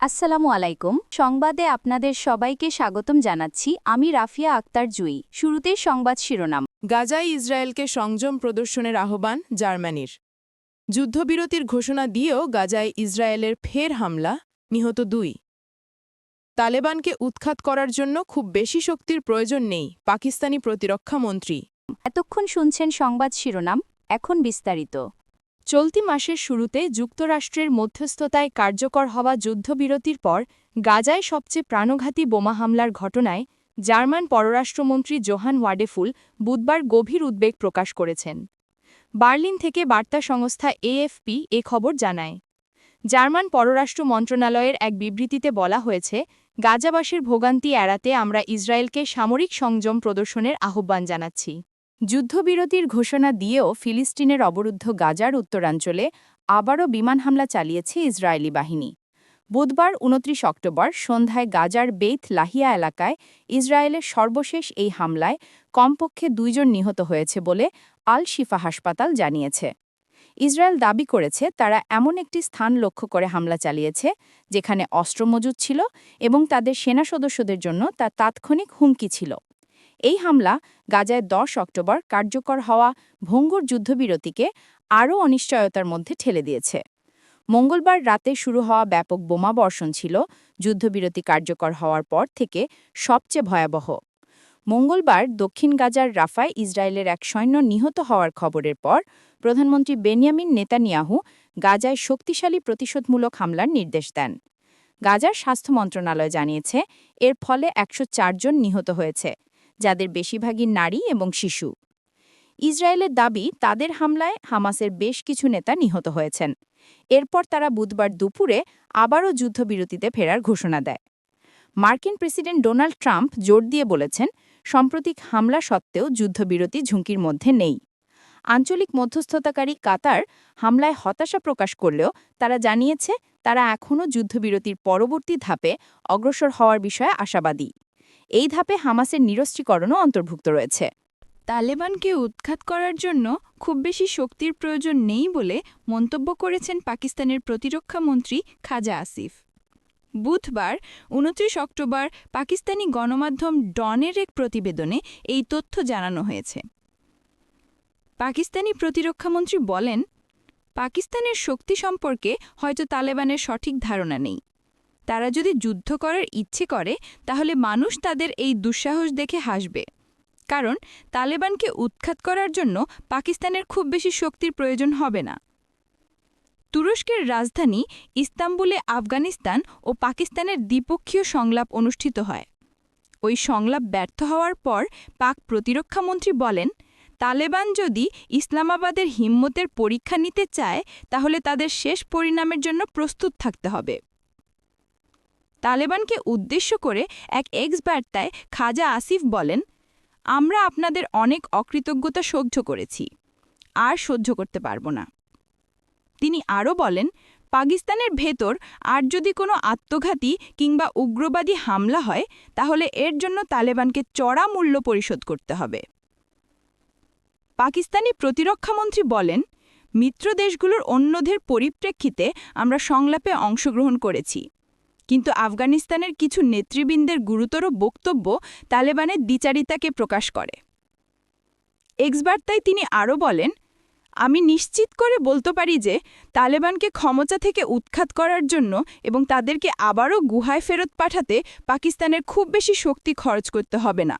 আসসালামু আলাইকুম। সংবাদে আপনাদের সবাইকে স্বাগতম জানাচ্ছি। আমি রাফিয়া আক্তার জুই। শুরুতেই সংবাদ শিরোনাম। গাজায় ইসরায়েলকে সংযম প্রদর্শনের আহ্বান জার্মানির। যুদ্ধবিরতির ঘোষণা দিয়েও গাজায় ইসরায়েলের ফের হামলা, নিহত 2। তালেবানকে উৎখাত করার জন্য খুব বেশি শক্তির প্রয়োজন নেই, পাকিস্তানি প্রতিরক্ষা মন্ত্রী। এতক্ষণ শুনছেন সংবাদ শিরোনাম, এখন বিস্তারিত। চলতি মাসের শুরুতে যুক্তরাষ্ট্রের মধ্যস্থতায় কার্যকর হওয়া যুদ্ধবিরতির পর গাজায় সবচেয়ে প্রাণঘাতী বোমা হামলার ঘটনায় জার্মান পররাষ্ট্রমন্ত্রী জোহান ওয়াডেফুল বুধবার গভীর উদ্বেগ প্রকাশ করেছেন। বার্লিন থেকে বার্তা সংস্থা এএফপি এ খবর জানায়। জার্মান পররাষ্ট্র মন্ত্রণালয়ের এক বিবৃতিতে বলা হয়েছে, গাজাবাসীর ভোগান্তি এড়াতে আমরা ইসরায়েলকে সামরিক সংযম প্রদর্শনের আহ্বান জানাচ্ছি। যুদ্ধবিরতির ঘোষণা দিয়েও ফিলিস্তিনের অবরুদ্ধ গাজার উত্তরাঞ্চলে আবারও বিমান হামলা চালিয়েছে ইসরায়েলি বাহিনী। বুধবার ২৯ অক্টোবর সন্ধ্যায় গাজার বেইত লাহিয়া এলাকায় ইসরায়েলের সর্বশেষ এই হামলায় কমপক্ষে 2 জন নিহত হয়েছে বলে আল শিফা হাসপাতাল জানিয়েছে। ইসরায়েল দাবি করেছে তারা এমন একটি স্থান লক্ষ্য করে হামলা চালিয়েছে যেখানে অস্ত্র মজুদ ছিল এবং তাদের সেনা সদস্যদের জন্য তা তাৎক্ষণিক হুমকি ছিল। এই হামলা গাজায় 10 অক্টোবর কার্যকর হওয়া ভঙ্গুর যুদ্ধবিরতিকে আরও অনিশ্চয়তার মধ্যে ঠেলে দিয়েছে। মঙ্গলবার রাতে শুরু হওয়া ব্যাপক বোমাবর্ষণ ছিল যুদ্ধবিরতি কার্যকর হওয়ার পর থেকে সবচেয়ে ভয়াবহ। মঙ্গলবার দক্ষিণ গাজার রাফায় ইসরায়েলের এক সৈন্য নিহত হওয়ার খবরের পর প্রধানমন্ত্রী বেনিয়ামিন নেতানিয়াহু গাজায় শক্তিশালী প্রতিশোধমূলক হামলার নির্দেশ দেন। গাজার স্বাস্থ্য মন্ত্রণালয় জানিয়েছে এর ফলে 104 জন নিহত হয়েছে, যাদের বেশিরভাগই নারী এবং শিশু। ইসরায়েলের দাবি তাদের হামলায় হামাসের বেশ কিছু নেতা নিহত হয়েছেন। এরপর তারা বুধবার দুপুরে আবারও যুদ্ধবিরতিতে ফেরার ঘোষণা দেয়। মার্কিন প্রেসিডেন্ট ডোনাল্ড ট্রাম্প জোর দিয়ে বলেছেন, সাম্প্রতিক হামলা সত্ত্বেও যুদ্ধবিরতি ঝুঁকির মধ্যে নেই। আঞ্চলিক মধ্যস্থতাকারী কাতার হামলায় হতাশা প্রকাশ করলেও তারা জানিয়েছে তারা এখনও যুদ্ধবিরতির পরবর্তী ধাপে অগ্রসর হওয়ার বিষয়ে আশাবাদী। এই ধাপে হামাসের নিরস্ত্রীকরণও অন্তর্ভুক্ত রয়েছে। তালেবানকে উৎখাত করার জন্য খুব বেশি শক্তির প্রয়োজন নেই বলে মন্তব্য করেছেন পাকিস্তানের প্রতিরক্ষা মন্ত্রী খাজা আসিফ। বুধবার ২৯ অক্টোবর পাকিস্তানি গণমাধ্যম ডনের এক প্রতিবেদনে এই তথ্য জানানো হয়েছে। পাকিস্তানি প্রতিরক্ষামন্ত্রী বলেন, পাকিস্তানের শক্তি সম্পর্কে হয়তো তালেবানের সঠিক ধারণা নেই। তারা যদি যুদ্ধ করার ইচ্ছে করে তাহলে মানুষ তাদের এই দুঃসাহস দেখে হাসবে, কারণ তালেবানকে উৎখাত করার জন্য পাকিস্তানের খুব বেশি শক্তির প্রয়োজন হবে না। তুরস্কের রাজধানী ইস্তাম্বুলে আফগানিস্তান ও পাকিস্তানের দ্বিপক্ষীয় সংলাপ অনুষ্ঠিত হয়। ওই সংলাপ ব্যর্থ হওয়ার পর পাক প্রতিরক্ষামন্ত্রী বলেন, তালেবান যদি ইসলামাবাদের হিম্মতের পরীক্ষা নিতে চায় তাহলে তাদের শেষ পরিণামের জন্য প্রস্তুত থাকতে হবে। তালেবানকে উদ্দেশ্য করে এক এক্স বার্তায় খাজা আসিফ বলেন, আমরা আপনাদের অনেক অকৃতজ্ঞতা সহ্য করেছি, আর সহ্য করতে পারব না। তিনি আরও বলেন, পাকিস্তানের ভেতর আর যদি কোনো আত্মঘাতী কিংবা উগ্রবাদী হামলা হয় তাহলে এর জন্য তালেবানকে চড়া মূল্য পরিশোধ করতে হবে। পাকিস্তানি প্রতিরক্ষামন্ত্রী বলেন, মিত্র দেশগুলোর অন্যদের পরিপ্রেক্ষিতে আমরা সংলাপে অংশগ্রহণ করেছি, কিন্তু আফগানিস্তানের কিছু নেতৃবৃন্দের গুরুতর বক্তব্য তালেবানের দ্বিচারিতাকে প্রকাশ করে। এক্সবার্তায় তিনি আরও বলেন, আমি নিশ্চিত করে বলতে পারি যে তালেবানকে ক্ষমতা থেকে উৎখাত করার জন্য এবং তাদেরকে আবারও গুহায় ফেরত পাঠাতে পাকিস্তানের খুব বেশি শক্তি খরচ করতে হবে না।